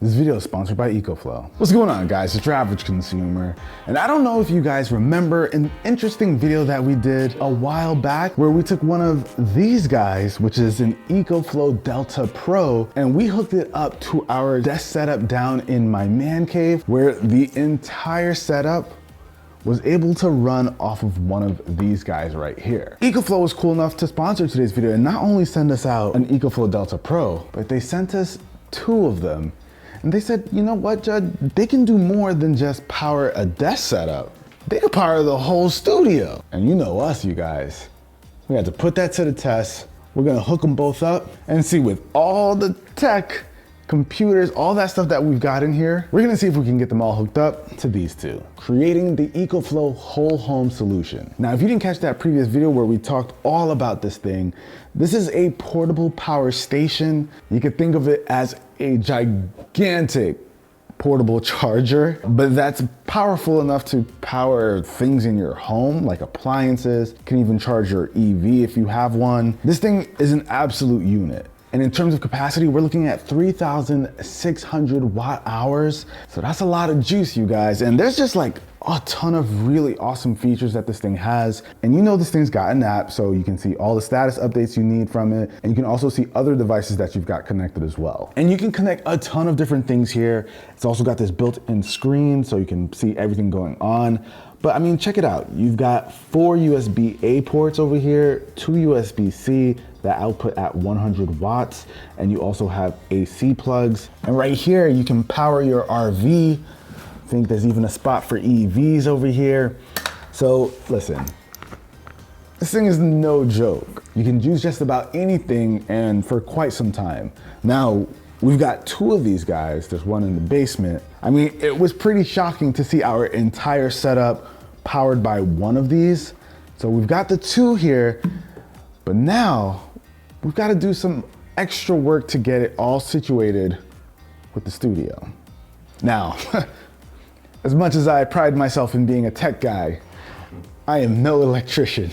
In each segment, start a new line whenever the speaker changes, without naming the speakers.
This video is sponsored by EcoFlow. What's going on, guys? It's your average consumer. And I don't know if you guys remember an interesting video that we did a while back where we took one of these guys, which is an EcoFlow DELTA Pro, and we hooked it up to our desk setup down in my man cave, where the entire setup was able to run off of one of these guys right here. EcoFlow was cool enough to sponsor today's video and not only send us out an EcoFlow DELTA Pro, but they sent us 2 of them. And they said, you know what, Judd? They can do more than just power a desk setup. They can power the whole studio. And you know us, you guys. We had to put that to the test. We're gonna hook them both up and see, with all the tech, computers, all that stuff that we've got in here, we're gonna see if we can get them all hooked up to these 2, creating the EcoFlow whole home solution. Now, if you didn't catch that previous video where we talked all about this thing, this is a portable power station. You could think of it as a gigantic portable charger, but that's powerful enough to power things in your home, like appliances. You can even charge your EV if you have one. This thing is an absolute unit. And in terms of capacity, we're looking at 3,600 watt hours. So that's a lot of juice, you guys. And there's just like a ton of really awesome features that this thing has. And you know this thing's got an app, so you can see all the status updates you need from it. And you can also see other devices that you've got connected as well. And you can connect a ton of different things here. It's also got this built-in screen, so you can see everything going on. But I mean, check it out. You've got 4 USB-A ports over here, 2 USB-C that output at 100 watts. And you also have AC plugs. And right here, you can power your RV. I think there's even a spot for EVs over here. So listen, this thing is no joke. You can use just about anything and for quite some time. Now, we've got 2 of these guys. There's one in the basement. I mean, it was pretty shocking to see our entire setup powered by one of these. So we've got the 2 here, but now we've got to do some extra work to get it all situated with the studio. Now, as much as I pride myself in being a tech guy, I am no electrician.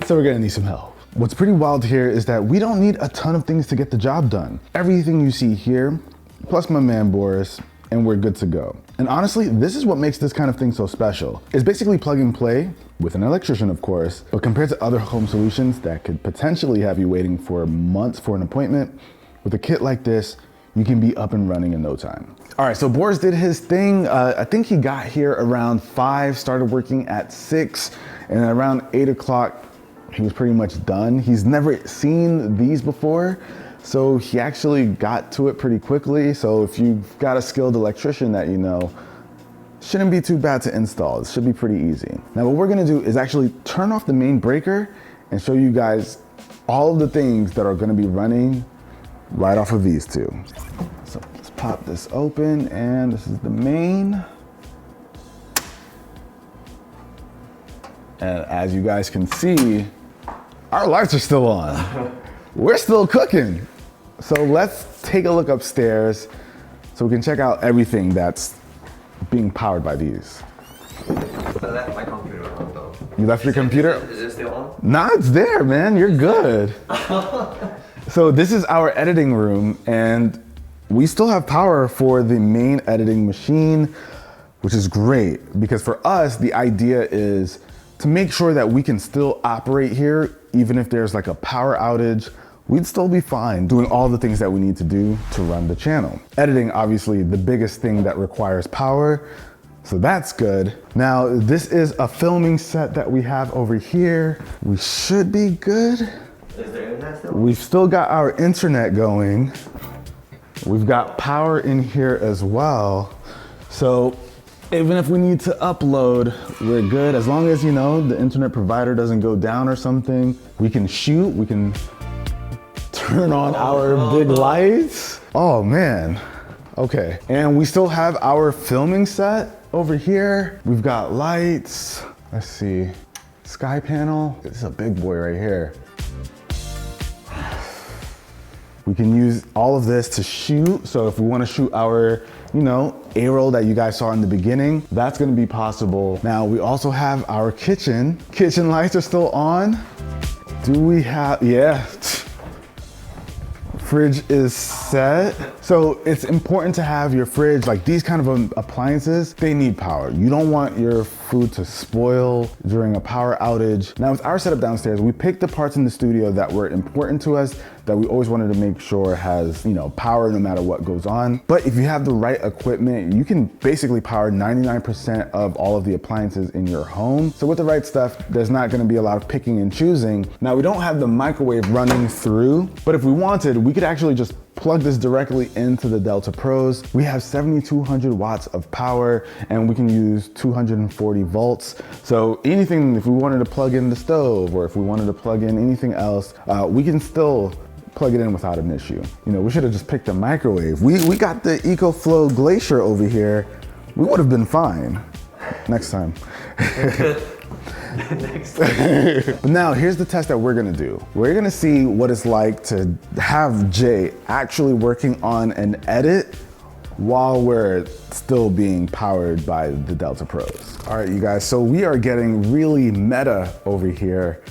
So we're gonna need some help. What's pretty wild here is that we don't need a ton of things to get the job done. Everything you see here, plus my man Boris, and we're good to go. And honestly, this is what makes this kind of thing so special. It's basically plug and play, with an electrician of course, but compared to other home solutions that could potentially have you waiting for months for an appointment, with a kit like this, you can be up and running in no time. All right, so Boris did his thing. I think he got here around 5, started working at 6, and around 8 o'clock, he was pretty much done. He's never seen these before, so he actually got to it pretty quickly. So if you've got a skilled electrician that you know, shouldn't be too bad to install. It should be pretty easy. Now what we're gonna do is actually turn off the main breaker and show you guys all of the things that are gonna be running right off of these 2. So let's pop this open, and this is the main. And as you guys can see, our lights are still on. We're still cooking. So let's take a look upstairs so we can check out everything that's being powered by these.
I left my computer on though.
You left your computer?
Is it still on?
Nah, it's there, man. You're good. So this is our editing room, and we still have power for the main editing machine, which is great because for us, the idea is to make sure that we can still operate here, even if there's like a power outage, we'd still be fine doing all the things that we need to do to run the channel. Editing, obviously, the biggest thing that requires power, so that's good. Now, this is a filming set that we have over here. We should be good.
Is there internet still?
We've still got our internet going. We've got power in here as well. So even if we need to upload, we're good. As long as, you know, the internet provider doesn't go down or something, we can shoot, we can turn on our big lights. Oh man, okay. And we still have our filming set over here. We've got lights. Let's see, sky panel. This is a big boy right here. We can use all of this to shoot. So if we want to shoot our, you know, A-roll that you guys saw in the beginning, that's going to be possible. Now we also have our kitchen. Kitchen lights are still on. Do we have, yeah. fridge is set. So it's important to have your fridge, like these kind of appliances, they need power. You don't want your food to spoil during a power outage. Now with our setup downstairs, we picked the parts in the studio that were important to us, that we always wanted to make sure has, you know, power no matter what goes on. But if you have the right equipment, you can basically power 99% of all of the appliances in your home. So with the right stuff, there's not gonna be a lot of picking and choosing. Now we don't have the microwave running through, but if we wanted, we could actually just plug this directly into the Delta Pros. We have 7,200 watts of power and we can use 240 volts. So anything, if we wanted to plug in the stove or if we wanted to plug in anything else, we can still plug it in without an issue. You know, we should have just picked a microwave. We got the EcoFlow Glacier over here. We would have been fine. Next time.
Next time.
But now here's the test that we're gonna do. We're gonna see what it's like to have Jay actually working on an edit while we're still being powered by the Delta Pros. All right, you guys, so we are getting really meta over here.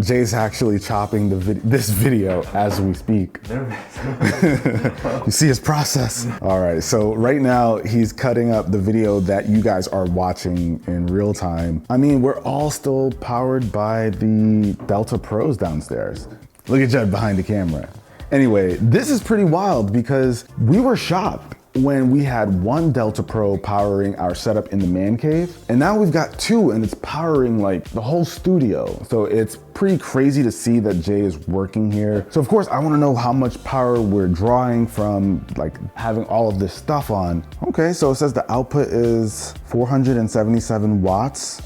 Jay's actually chopping this video as we speak. You see his process. All right, so right now he's cutting up the video that you guys are watching in real time. I mean, we're all still powered by the Delta Pros downstairs. Look at Judd behind the camera. Anyway, this is pretty wild because we were shocked when we had one Delta Pro powering our setup in the man cave, and now we've got two and it's powering like the whole studio. So it's pretty crazy to see that Jay is working here. So of course I wanna know how much power we're drawing from like having all of this stuff on. Okay, so it says the output is 477 watts,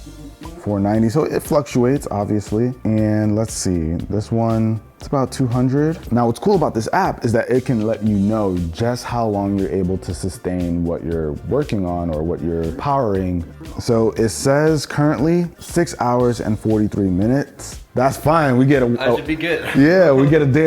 490, so it fluctuates obviously. And let's see, this one, it's about 200. Now what's cool about this app is that it can let you know just how long you're able to sustain what you're working on or what you're powering. So it says currently 6 hours and 43 minutes. That's fine, we get
I should be good.
Yeah, we get a day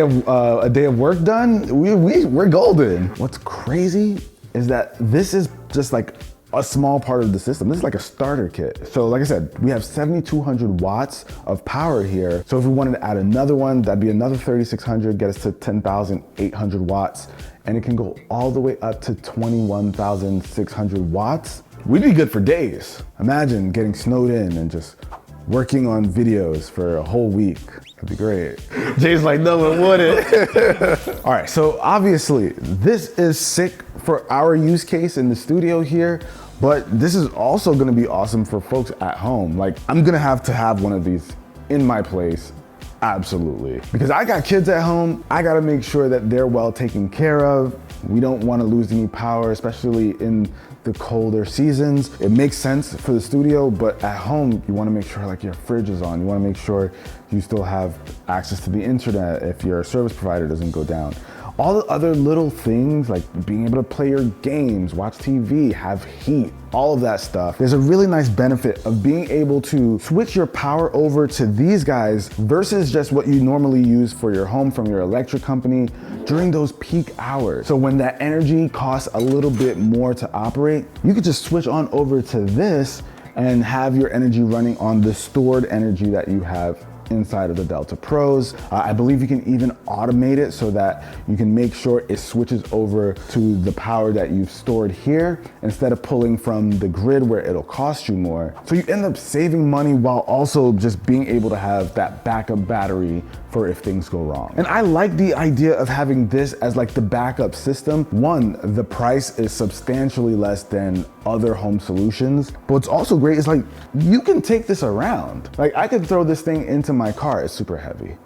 of work done. We're golden. What's crazy is that this is just like a small part of the system. This is like a starter kit. So like I said, we have 7,200 watts of power here. So if we wanted to add another one, that'd be another 3,600, get us to 10,800 watts. And it can go all the way up to 21,600 watts. We'd be good for days. Imagine getting snowed in and just working on videos for a whole week. That'd be great. Jay's like, no, it wouldn't. All right, so obviously this is sick for our use case in the studio here, but this is also gonna be awesome for folks at home. Like, I'm gonna have to have one of these in my place, absolutely. Because I got kids at home, I gotta make sure that they're well taken care of. We don't wanna lose any power, especially in the colder seasons. It makes sense for the studio, but at home, you wanna make sure like your fridge is on. You wanna make sure you still have access to the internet if your service provider doesn't go down. All the other little things like being able to play your games, watch TV, have heat, all of that stuff. There's a really nice benefit of being able to switch your power over to these guys versus just what you normally use for your home from your electric company during those peak hours. So when that energy costs a little bit more to operate, you could just switch on over to this and have your energy running on the stored energy that you have inside of the Delta Pros. I believe you can even automate it so that you can make sure it switches over to the power that you've stored here instead of pulling from the grid where it'll cost you more. So you end up saving money while also just being able to have that backup battery for if things go wrong. And I like the idea of having this as like the backup system. One, the price is substantially less than other home solutions, but what's also great is like, you can take this around. Like I could throw this thing into my car, it's super heavy.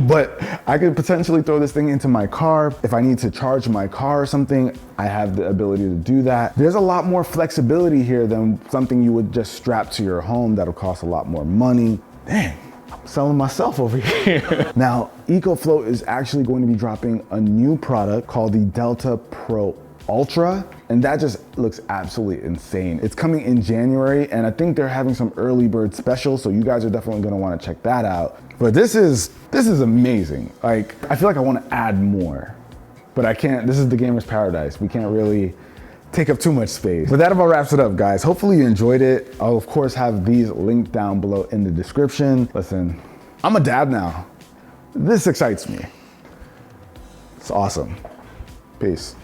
But I could potentially throw this thing into my car. If I need to charge my car or something, I have the ability to do that. There's a lot more flexibility here than something you would just strap to your home that'll cost a lot more money. Dang. Selling myself over here. Now, EcoFlow is actually going to be dropping a new product called the Delta Pro Ultra, and that just looks absolutely insane. It's coming in January, and I think they're having some early bird specials, so you guys are definitely gonna wanna check that out. But this is amazing. Like, I feel like I wanna add more, but I can't. This is the gamer's paradise. We can't really take up too much space. But that about wraps it up, guys. Hopefully you enjoyed it. I'll of course have these linked down below in the description. Listen, I'm a dad now. This excites me. It's awesome. Peace.